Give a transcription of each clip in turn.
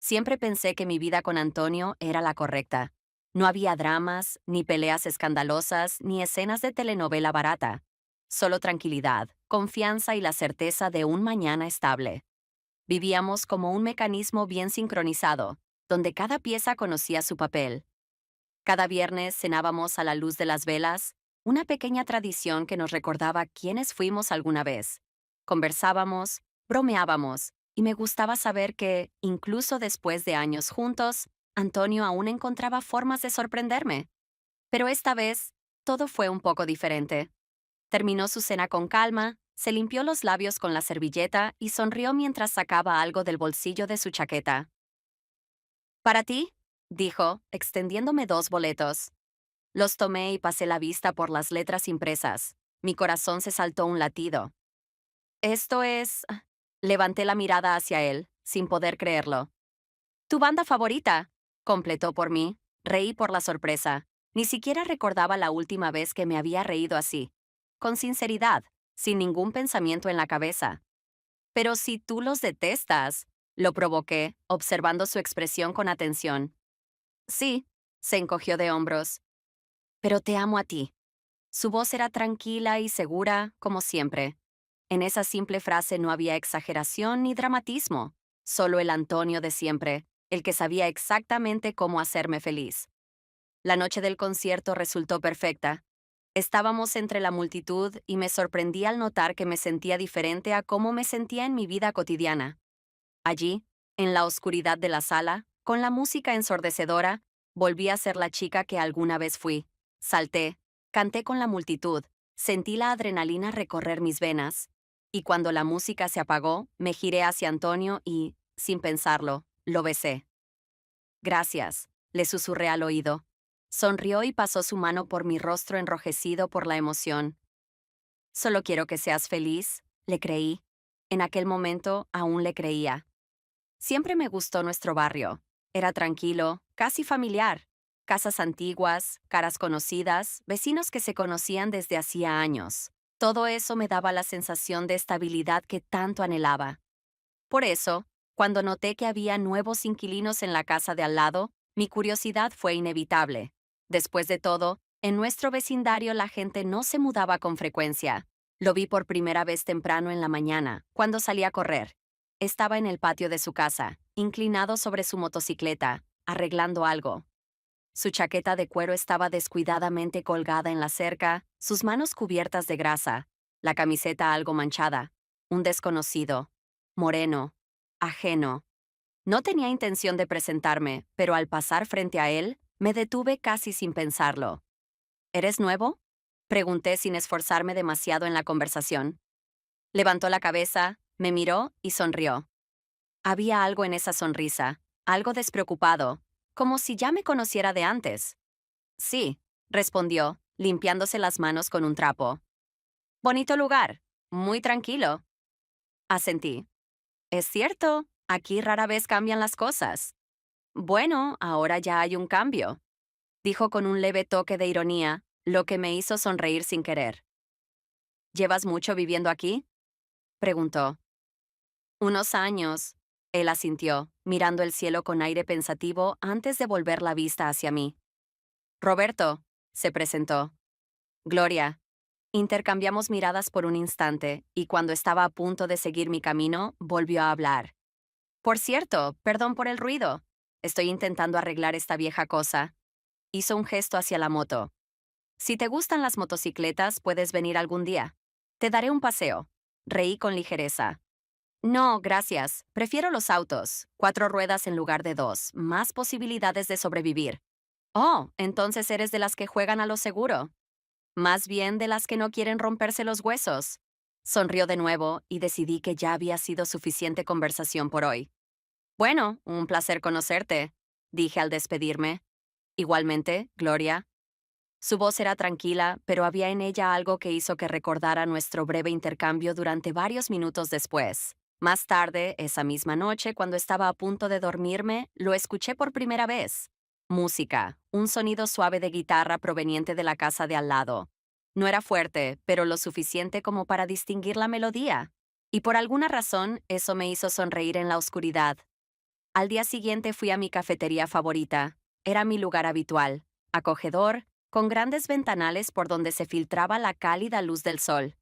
Siempre pensé que mi vida con Antonio era la correcta. No había dramas, ni peleas escandalosas, ni escenas de telenovela barata. Solo tranquilidad, confianza y la certeza de un mañana estable. Vivíamos como un mecanismo bien sincronizado, donde cada pieza conocía su papel. Cada viernes cenábamos a la luz de las velas, una pequeña tradición que nos recordaba quiénes fuimos alguna vez. Conversábamos, bromeábamos, y me gustaba saber que, incluso después de años juntos, Antonio aún encontraba formas de sorprenderme. Pero esta vez, todo fue un poco diferente. Terminó su cena con calma, se limpió los labios con la servilleta y sonrió mientras sacaba algo del bolsillo de su chaqueta. ¿Para ti?, dijo, extendiéndome 2 boletos. Los tomé y pasé la vista por las letras impresas. Mi corazón se saltó un latido. Esto es... Levanté la mirada hacia él, sin poder creerlo. «Tu banda favorita», completó por mí. Reí por la sorpresa. Ni siquiera recordaba la última vez que me había reído así. Con sinceridad, sin ningún pensamiento en la cabeza. «Pero si tú los detestas», lo provoqué, observando su expresión con atención. «Sí», se encogió de hombros. «Pero te amo a ti». Su voz era tranquila y segura, como siempre. En esa simple frase no había exageración ni dramatismo, solo el Antonio de siempre, el que sabía exactamente cómo hacerme feliz. La noche del concierto resultó perfecta. Estábamos entre la multitud y me sorprendí al notar que me sentía diferente a cómo me sentía en mi vida cotidiana. Allí, en la oscuridad de la sala, con la música ensordecedora, volví a ser la chica que alguna vez fui. Salté, canté con la multitud, sentí la adrenalina recorrer mis venas. Y cuando la música se apagó, me giré hacia Antonio y, sin pensarlo, lo besé. «Gracias», le susurré al oído. Sonrió y pasó su mano por mi rostro enrojecido por la emoción. «Solo quiero que seas feliz», le creí. En aquel momento aún le creía. Siempre me gustó nuestro barrio. Era tranquilo, casi familiar. Casas antiguas, caras conocidas, vecinos que se conocían desde hacía años. Todo eso me daba la sensación de estabilidad que tanto anhelaba. Por eso, cuando noté que había nuevos inquilinos en la casa de al lado, mi curiosidad fue inevitable. Después de todo, en nuestro vecindario la gente no se mudaba con frecuencia. Lo vi por primera vez temprano en la mañana, cuando salí a correr. Estaba en el patio de su casa, inclinado sobre su motocicleta, arreglando algo. Su chaqueta de cuero estaba descuidadamente colgada en la cerca, sus manos cubiertas de grasa, la camiseta algo manchada. Un desconocido. Moreno. Ajeno. No tenía intención de presentarme, pero al pasar frente a él, me detuve casi sin pensarlo. ¿Eres nuevo?, pregunté sin esforzarme demasiado en la conversación. Levantó la cabeza, me miró y sonrió. Había algo en esa sonrisa, algo despreocupado, como si ya me conociera de antes. «Sí», respondió, limpiándose las manos con un trapo. «Bonito lugar, muy tranquilo». Asentí. «Es cierto, aquí rara vez cambian las cosas». «Bueno, ahora ya hay un cambio», dijo con un leve toque de ironía, lo que me hizo sonreír sin querer. «¿Llevas mucho viviendo aquí?», preguntó. «Unos años», él asintió, mirando el cielo con aire pensativo antes de volver la vista hacia mí. «Roberto», se presentó. «Gloria». Intercambiamos miradas por un instante, y cuando estaba a punto de seguir mi camino, volvió a hablar. «Por cierto, perdón por el ruido. Estoy intentando arreglar esta vieja cosa». Hizo un gesto hacia la moto. «Si te gustan las motocicletas, puedes venir algún día. Te daré un paseo». Reí con ligereza. «No, gracias. Prefiero los autos. 4 ruedas en lugar de 2. Más posibilidades de sobrevivir». «Oh, entonces eres de las que juegan a lo seguro». «Más bien de las que no quieren romperse los huesos». Sonrió de nuevo y decidí que ya había sido suficiente conversación por hoy. «Bueno, un placer conocerte», dije al despedirme. «Igualmente, Gloria». Su voz era tranquila, pero había en ella algo que hizo que recordara nuestro breve intercambio durante varios minutos después. Más tarde, esa misma noche, cuando estaba a punto de dormirme, lo escuché por primera vez. Música, un sonido suave de guitarra proveniente de la casa de al lado. No era fuerte, pero lo suficiente como para distinguir la melodía. Y por alguna razón, eso me hizo sonreír en la oscuridad. Al día siguiente fui a mi cafetería favorita. Era mi lugar habitual, acogedor, con grandes ventanales por donde se filtraba la cálida luz del sol.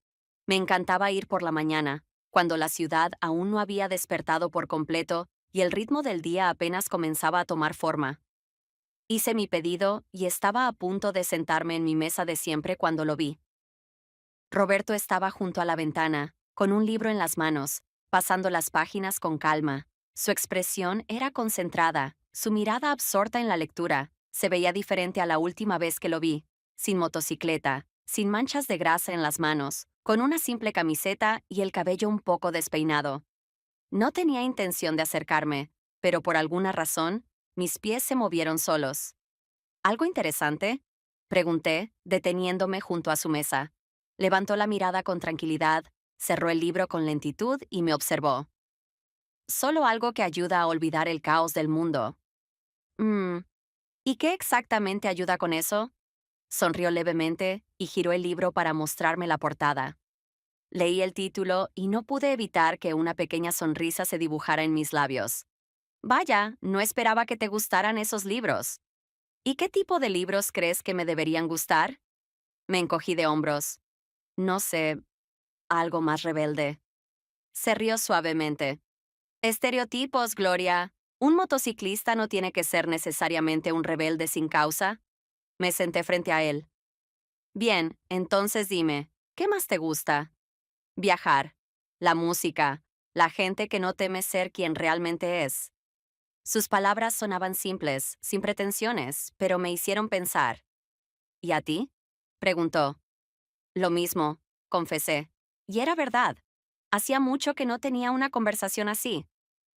Me encantaba ir por la mañana, cuando la ciudad aún no había despertado por completo y el ritmo del día apenas comenzaba a tomar forma. Hice mi pedido y estaba a punto de sentarme en mi mesa de siempre cuando lo vi. Roberto estaba junto a la ventana, con un libro en las manos, pasando las páginas con calma. Su expresión era concentrada, su mirada absorta en la lectura. Se veía diferente a la última vez que lo vi, sin motocicleta, sin manchas de grasa en las manos, con una simple camiseta y el cabello un poco despeinado. No tenía intención de acercarme, pero por alguna razón, mis pies se movieron solos. ¿Algo interesante? Pregunté, deteniéndome junto a su mesa. Levantó la mirada con tranquilidad, cerró el libro con lentitud y me observó. Solo algo que ayuda a olvidar el caos del mundo. Mm, ¿y qué exactamente ayuda con eso? Sonrió levemente y giró el libro para mostrarme la portada. Leí el título y no pude evitar que una pequeña sonrisa se dibujara en mis labios. Vaya, no esperaba que te gustaran esos libros. ¿Y qué tipo de libros crees que me deberían gustar? Me encogí de hombros. No sé, algo más rebelde. Se rió suavemente. Estereotipos, Gloria. Un motociclista no tiene que ser necesariamente un rebelde sin causa. Me senté frente a él. Bien, entonces dime, ¿qué más te gusta? Viajar, la música, la gente que no teme ser quien realmente es. Sus palabras sonaban simples, sin pretensiones, pero me hicieron pensar. ¿Y a ti? Preguntó. Lo mismo, confesé. Y era verdad. Hacía mucho que no tenía una conversación así.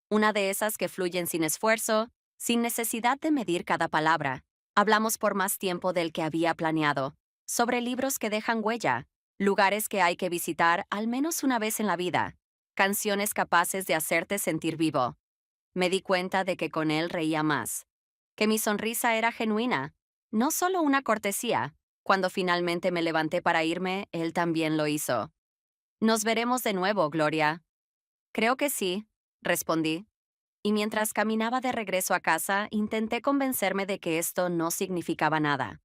Una de esas que fluyen sin esfuerzo, sin necesidad de medir cada palabra. Hablamos por más tiempo del que había planeado, sobre libros que dejan huella, lugares que hay que visitar al menos una vez en la vida, canciones capaces de hacerte sentir vivo. Me di cuenta de que con él reía más, que mi sonrisa era genuina, no solo una cortesía. Cuando finalmente me levanté para irme, él también lo hizo. Nos veremos de nuevo, Gloria. Creo que sí, respondí. Y mientras caminaba de regreso a casa, intenté convencerme de que esto no significaba nada.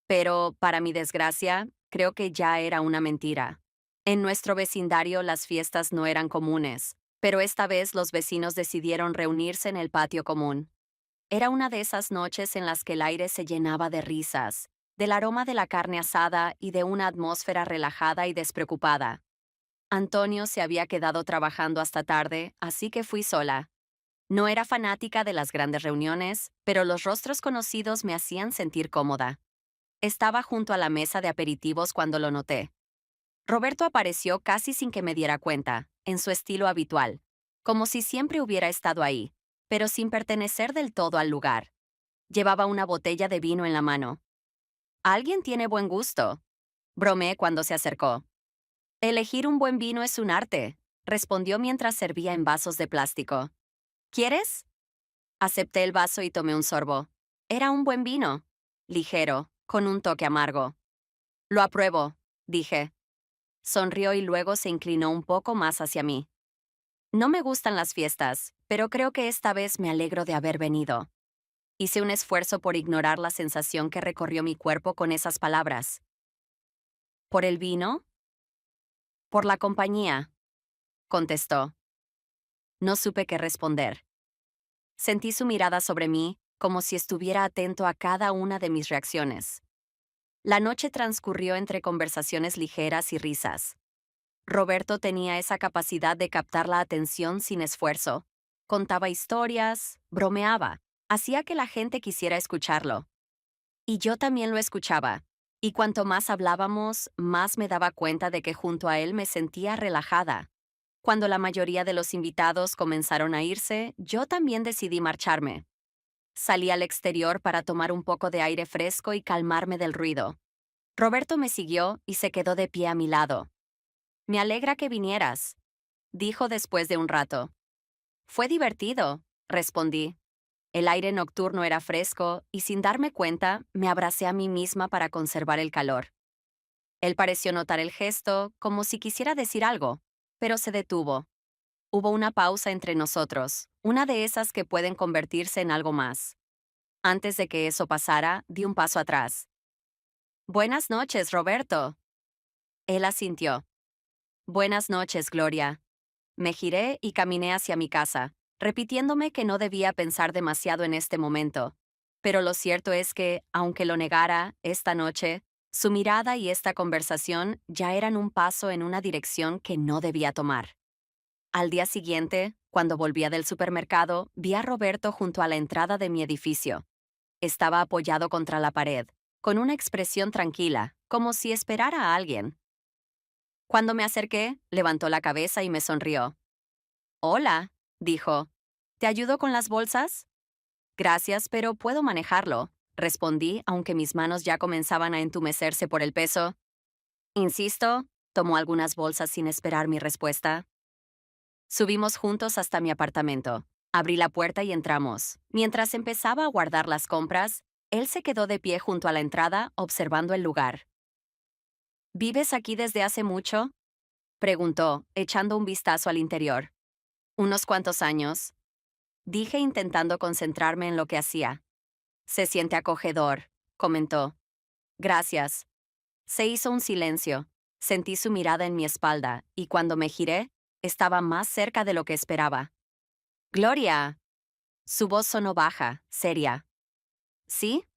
Pero, para mi desgracia, creo que ya era una mentira. En nuestro vecindario las fiestas no eran comunes, pero esta vez los vecinos decidieron reunirse en el patio común. Era una de esas noches en las que el aire se llenaba de risas, del aroma de la carne asada y de una atmósfera relajada y despreocupada. Antonio se había quedado trabajando hasta tarde, así que fui sola. No era fanática de las grandes reuniones, pero los rostros conocidos me hacían sentir cómoda. Estaba junto a la mesa de aperitivos cuando lo noté. Roberto apareció casi sin que me diera cuenta, en su estilo habitual, como si siempre hubiera estado ahí, pero sin pertenecer del todo al lugar. Llevaba una botella de vino en la mano. Alguien tiene buen gusto, bromeé cuando se acercó. Elegir un buen vino es un arte, respondió mientras servía en vasos de plástico. ¿Quieres? Acepté el vaso y tomé un sorbo. Era un buen vino, ligero, con un toque amargo. Lo apruebo, dije. Sonrió y luego se inclinó un poco más hacia mí. No me gustan las fiestas, pero creo que esta vez me alegro de haber venido. Hice un esfuerzo por ignorar la sensación que recorrió mi cuerpo con esas palabras. ¿Por el vino? Por la compañía, contestó. No supe qué responder. Sentí su mirada sobre mí, como si estuviera atento a cada una de mis reacciones. La noche transcurrió entre conversaciones ligeras y risas. Roberto tenía esa capacidad de captar la atención sin esfuerzo. Contaba historias, bromeaba, hacía que la gente quisiera escucharlo. Y yo también lo escuchaba. Y cuanto más hablábamos, más me daba cuenta de que junto a él me sentía relajada. Cuando la mayoría de los invitados comenzaron a irse, yo también decidí marcharme. Salí al exterior para tomar un poco de aire fresco y calmarme del ruido. Roberto me siguió y se quedó de pie a mi lado. Me alegra que vinieras, dijo después de un rato. Fue divertido, respondí. El aire nocturno era fresco y sin darme cuenta me abracé a mí misma para conservar el calor. Él pareció notar el gesto, como si quisiera decir algo, pero se detuvo. Hubo una pausa entre nosotros, una de esas que pueden convertirse en algo más. Antes de que eso pasara, di un paso atrás. Buenas noches, Roberto. Él asintió. Buenas noches, Gloria. Me giré y caminé hacia mi casa, repitiéndome que no debía pensar demasiado en este momento. Pero lo cierto es que, aunque lo negara, esta noche, su mirada y esta conversación ya eran un paso en una dirección que no debía tomar. Al día siguiente, cuando volvía del supermercado, vi a Roberto junto a la entrada de mi edificio. Estaba apoyado contra la pared, con una expresión tranquila, como si esperara a alguien. Cuando me acerqué, levantó la cabeza y me sonrió. Hola, dijo. ¿Te ayudo con las bolsas? Gracias, pero puedo manejarlo, respondí, aunque mis manos ya comenzaban a entumecerse por el peso. Insisto, tomó algunas bolsas sin esperar mi respuesta. Subimos juntos hasta mi apartamento. Abrí la puerta y entramos. Mientras empezaba a guardar las compras, él se quedó de pie junto a la entrada, observando el lugar. ¿Vives aquí desde hace mucho? Preguntó, echando un vistazo al interior. Unos cuantos años, dije intentando concentrarme en lo que hacía. Se siente acogedor, comentó. Gracias. Se hizo un silencio. Sentí su mirada en mi espalda, y cuando me giré, estaba más cerca de lo que esperaba. Gloria. Su voz sonó baja, seria. ¿Sí?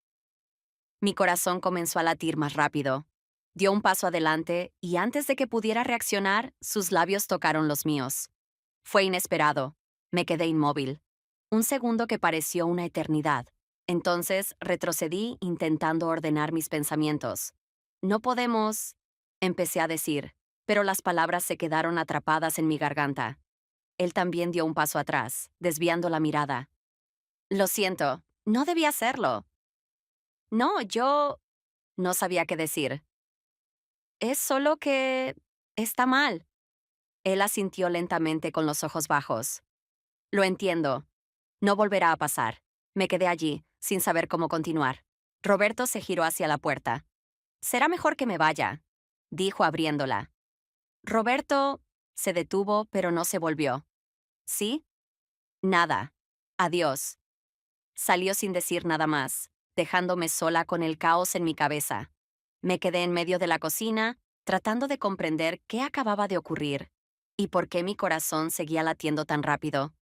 Mi corazón comenzó a latir más rápido. Dio un paso adelante y antes de que pudiera reaccionar, sus labios tocaron los míos. Fue inesperado. Me quedé inmóvil. Un segundo que pareció una eternidad. Entonces retrocedí intentando ordenar mis pensamientos. No podemos, empecé a decir, pero las palabras se quedaron atrapadas en mi garganta. Él también dio un paso atrás, desviando la mirada. Lo siento, no debía hacerlo. No, yo... No sabía qué decir. Es solo que... Está mal. Él asintió lentamente con los ojos bajos. Lo entiendo. No volverá a pasar. Me quedé allí, sin saber cómo continuar. Roberto se giró hacia la puerta. Será mejor que me vaya, dijo abriéndola. Roberto se detuvo, pero no se volvió. ¿Sí? Nada. Adiós. Salió sin decir nada más, dejándome sola con el caos en mi cabeza. Me quedé en medio de la cocina, tratando de comprender qué acababa de ocurrir y por qué mi corazón seguía latiendo tan rápido.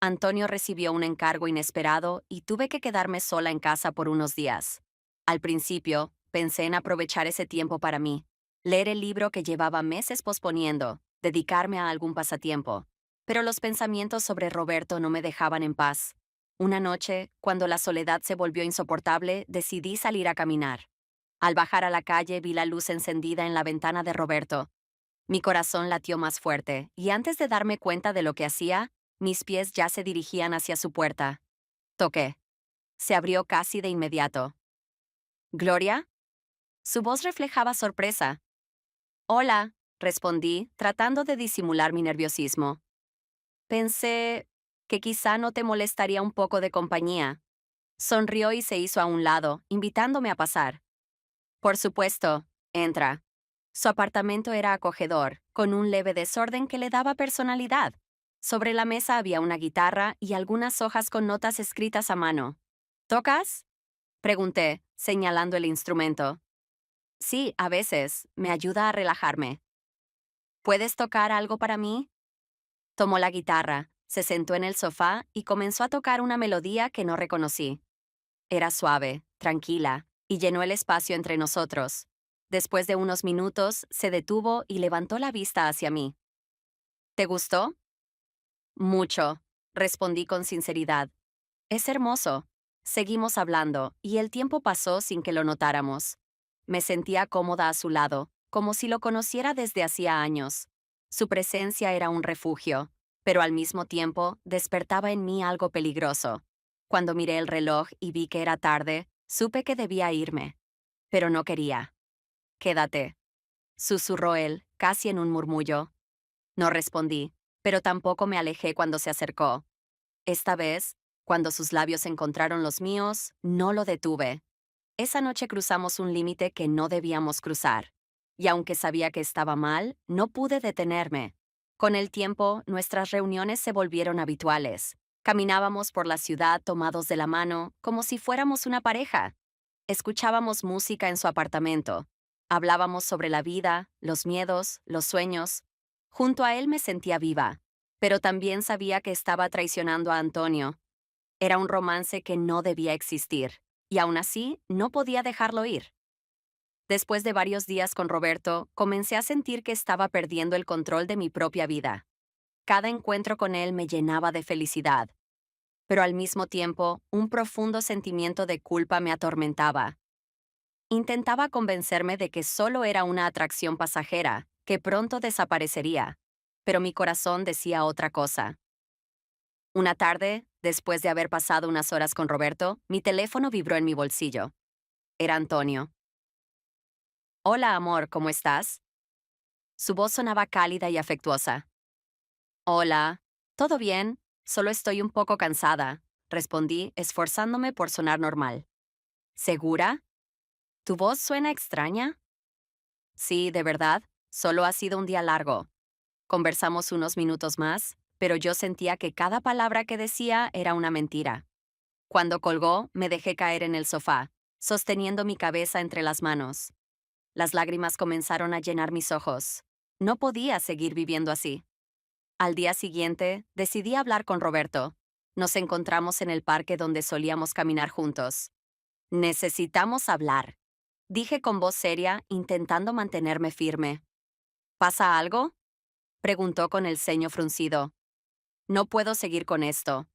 Antonio recibió un encargo inesperado y tuve que quedarme sola en casa por unos días. Al principio, pensé en aprovechar ese tiempo para mí, leer el libro que llevaba meses posponiendo, dedicarme a algún pasatiempo. Pero los pensamientos sobre Roberto no me dejaban en paz. Una noche, cuando la soledad se volvió insoportable, decidí salir a caminar. Al bajar a la calle vi la luz encendida en la ventana de Roberto. Mi corazón latió más fuerte, y antes de darme cuenta de lo que hacía, mis pies ya se dirigían hacia su puerta. Toqué. Se abrió casi de inmediato. ¿Gloria? Su voz reflejaba sorpresa. Hola, respondí, tratando de disimular mi nerviosismo. Pensé que quizá no te molestaría un poco de compañía. Sonrió y se hizo a un lado, invitándome a pasar. Por supuesto, entra. Su apartamento era acogedor, con un leve desorden que le daba personalidad. Sobre la mesa había una guitarra y algunas hojas con notas escritas a mano. ¿Tocas? Pregunté, señalando el instrumento. Sí, a veces. Me ayuda a relajarme. ¿Puedes tocar algo para mí? Tomó la guitarra, se sentó en el sofá y comenzó a tocar una melodía que no reconocí. Era suave, tranquila, y llenó el espacio entre nosotros. Después de unos minutos, se detuvo y levantó la vista hacia mí. ¿Te gustó? Mucho, respondí con sinceridad. Es hermoso. Seguimos hablando, y el tiempo pasó sin que lo notáramos. Me sentía cómoda a su lado, como si lo conociera desde hacía años. Su presencia era un refugio, pero al mismo tiempo despertaba en mí algo peligroso. Cuando miré el reloj y vi que era tarde, supe que debía irme. Pero no quería. Quédate, susurró él, casi en un murmullo. No respondí, pero tampoco me alejé cuando se acercó. Esta vez, cuando sus labios encontraron los míos, no lo detuve. Esa noche cruzamos un límite que no debíamos cruzar. Y aunque sabía que estaba mal, no pude detenerme. Con el tiempo, nuestras reuniones se volvieron habituales. Caminábamos por la ciudad tomados de la mano, como si fuéramos una pareja. Escuchábamos música en su apartamento. Hablábamos sobre la vida, los miedos, los sueños. Junto a él me sentía viva, pero también sabía que estaba traicionando a Antonio. Era un romance que no debía existir, y aún así no podía dejarlo ir. Después de varios días con Roberto, comencé a sentir que estaba perdiendo el control de mi propia vida. Cada encuentro con él me llenaba de felicidad, pero al mismo tiempo, un profundo sentimiento de culpa me atormentaba. Intentaba convencerme de que solo era una atracción pasajera, que pronto desaparecería, pero mi corazón decía otra cosa. Una tarde, después de haber pasado unas horas con Roberto, mi teléfono vibró en mi bolsillo. Era Antonio. Hola, amor, ¿cómo estás? Su voz sonaba cálida y afectuosa. Hola. ¿Todo bien? Solo estoy un poco cansada, respondí, esforzándome por sonar normal. ¿Segura? ¿Tu voz suena extraña? Sí, de verdad, solo ha sido un día largo. Conversamos unos minutos más, pero yo sentía que cada palabra que decía era una mentira. Cuando colgó, me dejé caer en el sofá, sosteniendo mi cabeza entre las manos. Las lágrimas comenzaron a llenar mis ojos. No podía seguir viviendo así. Al día siguiente, decidí hablar con Roberto. Nos encontramos en el parque donde solíamos caminar juntos. Necesitamos hablar, dije con voz seria, intentando mantenerme firme. ¿Pasa algo? Preguntó con el ceño fruncido. No puedo seguir con esto.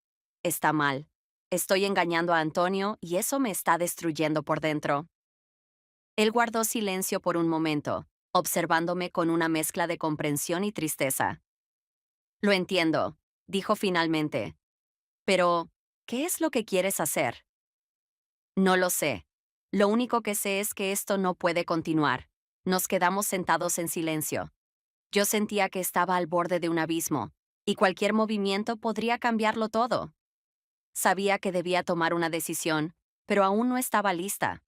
Está mal. Estoy engañando a Antonio y eso me está destruyendo por dentro. Él guardó silencio por un momento, observándome con una mezcla de comprensión y tristeza. Lo entiendo, dijo finalmente. Pero, ¿qué es lo que quieres hacer? No lo sé. Lo único que sé es que esto no puede continuar. Nos quedamos sentados en silencio. Yo sentía que estaba al borde de un abismo, y cualquier movimiento podría cambiarlo todo. Sabía que debía tomar una decisión, pero aún no estaba lista.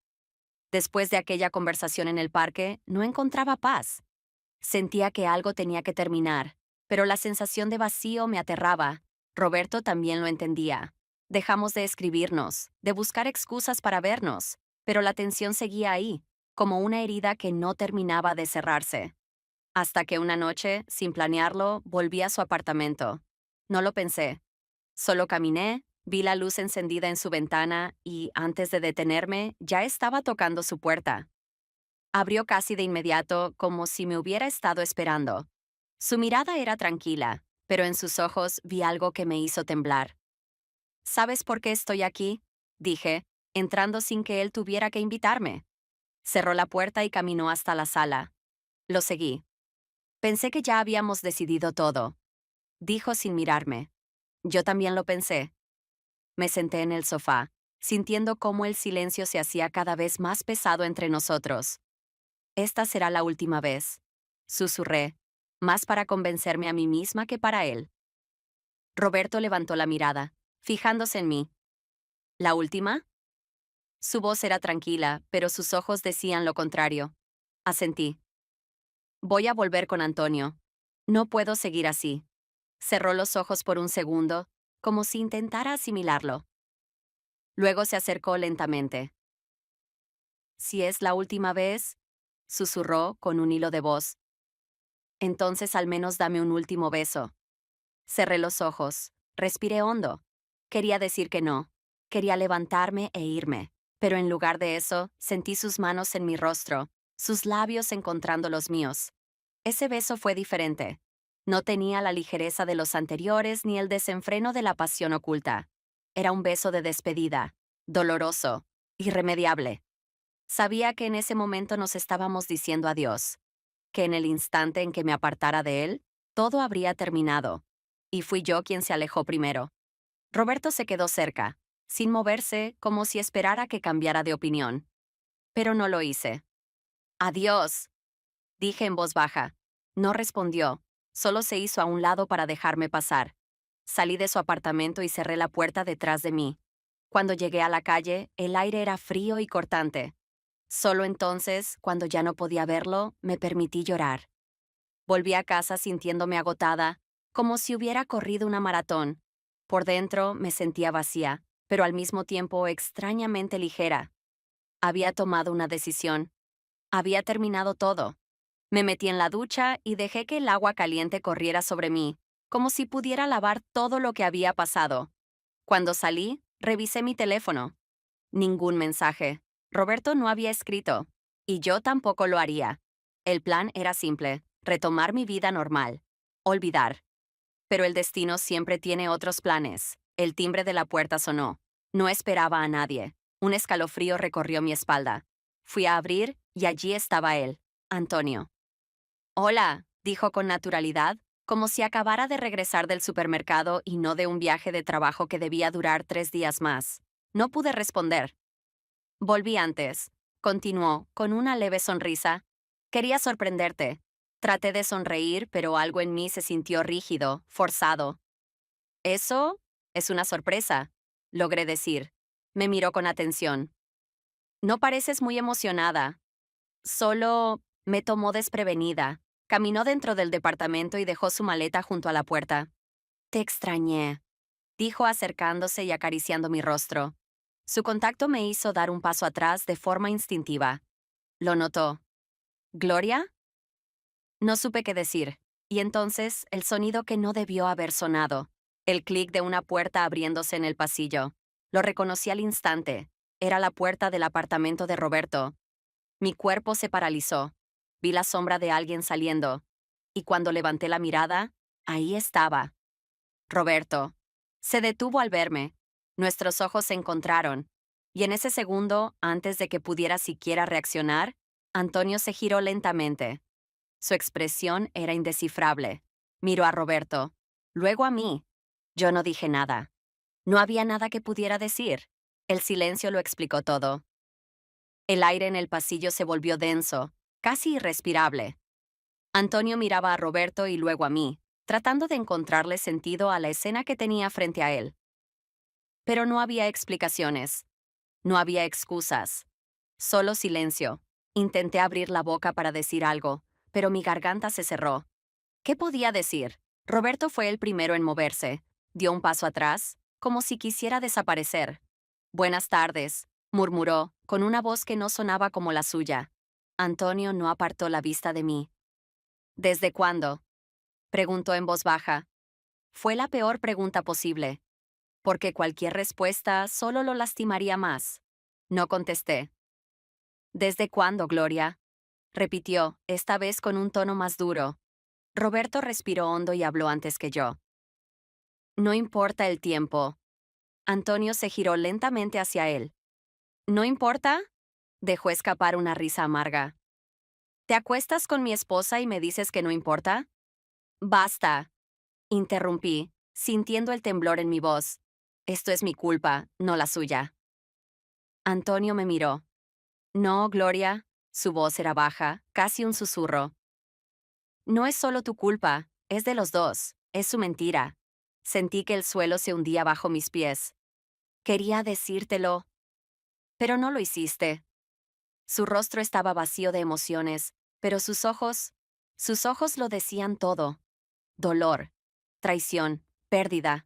Después de aquella conversación en el parque, no encontraba paz. Sentía que algo tenía que terminar, pero la sensación de vacío me aterraba. Roberto también lo entendía. Dejamos de escribirnos, de buscar excusas para vernos, pero la tensión seguía ahí, como una herida que no terminaba de cerrarse. Hasta que una noche, sin planearlo, volví a su apartamento. No lo pensé. Solo caminé, vi la luz encendida en su ventana y, antes de detenerme, ya estaba tocando su puerta. Abrió casi de inmediato, como si me hubiera estado esperando. Su mirada era tranquila, pero en sus ojos vi algo que me hizo temblar. ¿Sabes por qué estoy aquí? Dije, entrando sin que él tuviera que invitarme. Cerró la puerta y caminó hasta la sala. Lo seguí. Pensé que ya habíamos decidido todo, dijo sin mirarme. Yo también lo pensé. Me senté en el sofá, sintiendo cómo el silencio se hacía cada vez más pesado entre nosotros. Esta será la última vez, susurré, más para convencerme a mí misma que para él. Roberto levantó la mirada, fijándose en mí. ¿La última? Su voz era tranquila, pero sus ojos decían lo contrario. Asentí. Voy a volver con Antonio. No puedo seguir así. Cerró los ojos por un segundo, como si intentara asimilarlo. Luego se acercó lentamente. Si es la última vez, susurró con un hilo de voz. Entonces al menos dame un último beso. Cerré los ojos, respiré hondo. Quería decir que no. Quería levantarme e irme. Pero en lugar de eso, sentí sus manos en mi rostro, sus labios encontrando los míos. Ese beso fue diferente. No tenía la ligereza de los anteriores ni el desenfreno de la pasión oculta. Era un beso de despedida, doloroso, irremediable. Sabía que en ese momento nos estábamos diciendo adiós, que en el instante en que me apartara de él, todo habría terminado. Y fui yo quien se alejó primero. Roberto se quedó cerca, sin moverse, como si esperara que cambiara de opinión. Pero no lo hice. Adiós, dije en voz baja. No respondió, solo se hizo a un lado para dejarme pasar. Salí de su apartamento y cerré la puerta detrás de mí. Cuando llegué a la calle, el aire era frío y cortante. Solo entonces, cuando ya no podía verlo, me permití llorar. Volví a casa sintiéndome agotada, como si hubiera corrido una maratón. Por dentro me sentía vacía, pero al mismo tiempo extrañamente ligera. Había tomado una decisión. Había terminado todo. Me metí en la ducha y dejé que el agua caliente corriera sobre mí, como si pudiera lavar todo lo que había pasado. Cuando salí, revisé mi teléfono. Ningún mensaje. Roberto no había escrito. Y yo tampoco lo haría. El plan era simple: retomar mi vida normal. Olvidar. Pero el destino siempre tiene otros planes. El timbre de la puerta sonó. No esperaba a nadie. Un escalofrío recorrió mi espalda. Fui a abrir y allí estaba él, Antonio. Hola, dijo con naturalidad, como si acabara de regresar del supermercado y no de un viaje de trabajo que debía durar 3 días más. No pude responder. Volví antes. Continuó, con una leve sonrisa. Quería sorprenderte. Traté de sonreír, pero algo en mí se sintió rígido, forzado. Eso es una sorpresa, logré decir. Me miró con atención. No pareces muy emocionada. Solo me tomó desprevenida. Caminó dentro del departamento y dejó su maleta junto a la puerta. Te extrañé, dijo acercándose y acariciando mi rostro. Su contacto me hizo dar un paso atrás de forma instintiva. Lo notó. ¿Gloria? No supe qué decir. Y entonces el sonido que no debió haber sonado. El clic de una puerta abriéndose en el pasillo. Lo reconocí al instante. Era la puerta del apartamento de Roberto. Mi cuerpo se paralizó. Vi la sombra de alguien saliendo. Y cuando levanté la mirada, ahí estaba. Roberto. Se detuvo al verme. Nuestros ojos se encontraron. Y en ese segundo, antes de que pudiera siquiera reaccionar, Antonio se giró lentamente. Su expresión era indescifrable. Miró a Roberto, luego a mí. Yo no dije nada. No había nada que pudiera decir. El silencio lo explicó todo. El aire en el pasillo se volvió denso, casi irrespirable. Antonio miraba a Roberto y luego a mí, tratando de encontrarle sentido a la escena que tenía frente a él. Pero no había explicaciones. No había excusas. Solo silencio. Intenté abrir la boca para decir algo, pero mi garganta se cerró. ¿Qué podía decir? Roberto fue el primero en moverse. Dio un paso atrás, como si quisiera desaparecer. Buenas tardes, murmuró, con una voz que no sonaba como la suya. Antonio no apartó la vista de mí. ¿Desde cuándo? Preguntó en voz baja. Fue la peor pregunta posible, porque cualquier respuesta solo lo lastimaría más. No contesté. ¿Desde cuándo, Gloria? Repitió, esta vez con un tono más duro. Roberto respiró hondo y habló antes que yo. No importa el tiempo. Antonio se giró lentamente hacia él. ¿No importa? Dejó escapar una risa amarga. ¿Te acuestas con mi esposa y me dices que no importa? Basta, interrumpí, sintiendo el temblor en mi voz. Esto es mi culpa, no la suya. Antonio me miró. No, Gloria. Su voz era baja, casi un susurro. No es solo tu culpa, es de los dos, es su mentira. Sentí que el suelo se hundía bajo mis pies. Quería decírtelo, pero no lo hiciste. Su rostro estaba vacío de emociones, pero sus ojos lo decían todo. Dolor, traición, pérdida.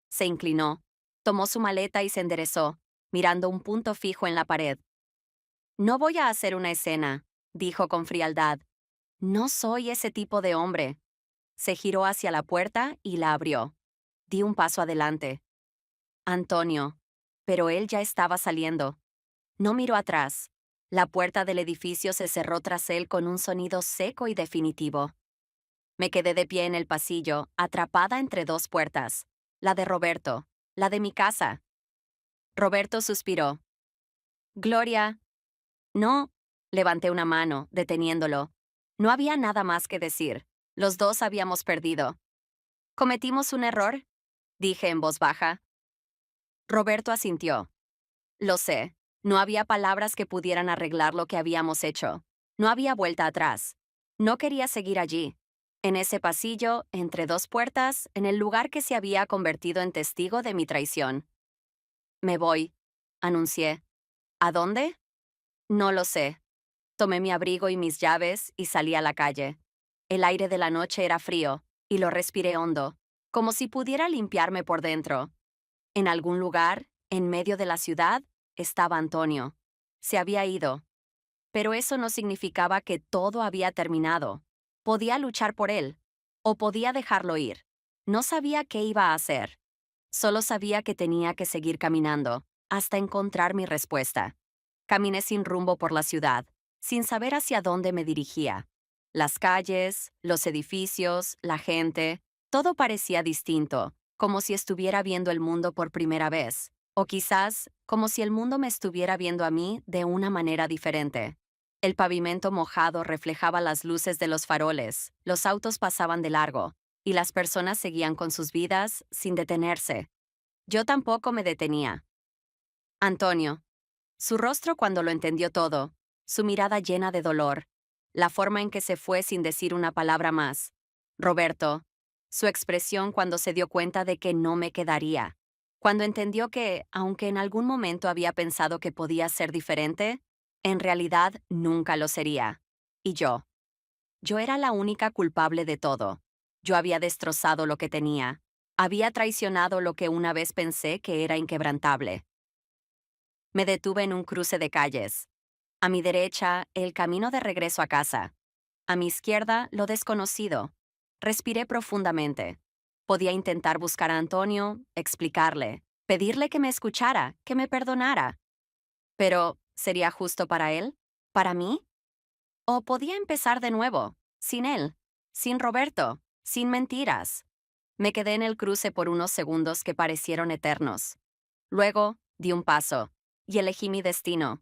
Se inclinó, tomó su maleta y se enderezó, mirando un punto fijo en la pared. No voy a hacer una escena, dijo con frialdad. No soy ese tipo de hombre. Se giró hacia la puerta y la abrió. Di un paso adelante. Antonio. Pero él ya estaba saliendo. No miró atrás. La puerta del edificio se cerró tras él con un sonido seco y definitivo. Me quedé de pie en el pasillo, atrapada entre dos puertas. La de Roberto, la de mi casa. Roberto suspiró. Gloria. No. Levanté una mano, deteniéndolo. No había nada más que decir. Los dos habíamos perdido. ¿Cometimos un error? Dije en voz baja. Roberto asintió. Lo sé. No había palabras que pudieran arreglar lo que habíamos hecho. No había vuelta atrás. No quería seguir allí. En ese pasillo, entre dos puertas, en el lugar que se había convertido en testigo de mi traición. Me voy, anuncié. ¿A dónde? No lo sé. Tomé mi abrigo y mis llaves y salí a la calle. El aire de la noche era frío, y lo respiré hondo, como si pudiera limpiarme por dentro. En algún lugar, en medio de la ciudad, estaba Antonio. Se había ido. Pero eso no significaba que todo había terminado. Podía luchar por él, o podía dejarlo ir. No sabía qué iba a hacer. Solo sabía que tenía que seguir caminando, hasta encontrar mi respuesta. Caminé sin rumbo por la ciudad, sin saber hacia dónde me dirigía. Las calles, los edificios, la gente, todo parecía distinto, como si estuviera viendo el mundo por primera vez, o quizás como si el mundo me estuviera viendo a mí de una manera diferente. El pavimento mojado reflejaba las luces de los faroles, los autos pasaban de largo, y las personas seguían con sus vidas sin detenerse. Yo tampoco me detenía. Antonio. Su rostro cuando lo entendió todo, su mirada llena de dolor, la forma en que se fue sin decir una palabra más. Roberto. Su expresión cuando se dio cuenta de que no me quedaría. Cuando entendió que, aunque en algún momento había pensado que podía ser diferente, en realidad nunca lo sería. Y yo. Yo era la única culpable de todo. Yo había destrozado lo que tenía. Había traicionado lo que una vez pensé que era inquebrantable. Me detuve en un cruce de calles. A mi derecha, el camino de regreso a casa. A mi izquierda, lo desconocido. Respiré profundamente. Podía intentar buscar a Antonio, explicarle, pedirle que me escuchara, que me perdonara. Pero, ¿sería justo para él? ¿Para mí? ¿O podía empezar de nuevo, sin él, sin Roberto, sin mentiras? Me quedé en el cruce por unos segundos que parecieron eternos. Luego, di un paso, y elegí mi destino.